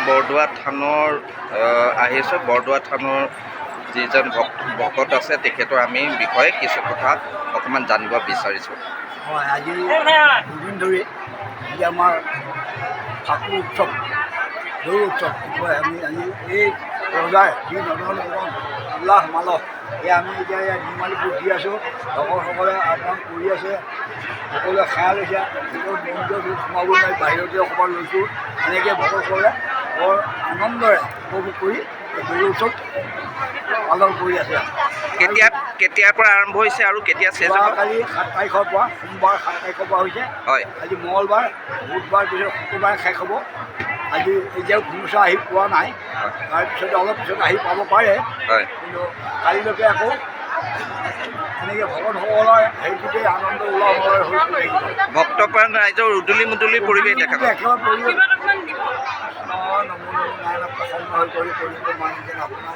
বৰদোৱা থানৰ আহিছোঁ। বৰদোৱা থানৰ যিজন ভকত আছে তেখেতৰ আমি বিষয়ে কিছু কথা অকণমান জানিব বিচাৰিছোঁ। হয়, আজি দুদিন ধৰি যি আমাৰ ফাকু উৎসৱ, দৌল উৎসৱ বিষয়ে আমি আজি এই ৰজাই যি নদন উল্লাস মালহ এয়া আমি এতিয়া ইয়াত নিৰ্মালিপুৰ দি আছোঁ। ভকতসকলে আহ্বান কৰি আছে, সকলোৱে খাই লৈছে। মন্দিৰত সোমাব নোৱাৰি, বাহিৰতে অকণমান লৈছোঁ। এনেকৈ ভকতসকলে বৰ আনন্দৰে উপভোগ কৰি এই দৌল উৎসৱ পালন কৰি আছে। কেতিয়াৰ পৰা আৰম্ভ হৈছে আৰু কেতিয়া শেষ হ'ব? কালি 7 তাৰিখৰ পৰা, সোমবাৰ 7 তাৰিখৰ পৰা হৈছে। হয়, আজি মঙলবাৰ, বুধবাৰ পিছত শুক্ৰবাৰে শেষ হ'ব। আজি এতিয়াও ঘোঁচা আহি পোৱা নাই, তাৰপিছতে অলপ পিছত আহি পাব পাৰে। হয়, কিন্তু কালিলৈকে আকৌ এনেকৈ ভকতসকলৰ হেৰিটোতে আনন্দ উল্লাসৰে হৈ থাকিব। ভক্তপ্ৰাণ ৰাইজৰ উদুলি মুদুলি পৰিৱেশ দেখা পাব। একেবাৰে পৰিৱেশ প্ৰসন্ন হৈ কৰি মানুহজন আপোনাৰ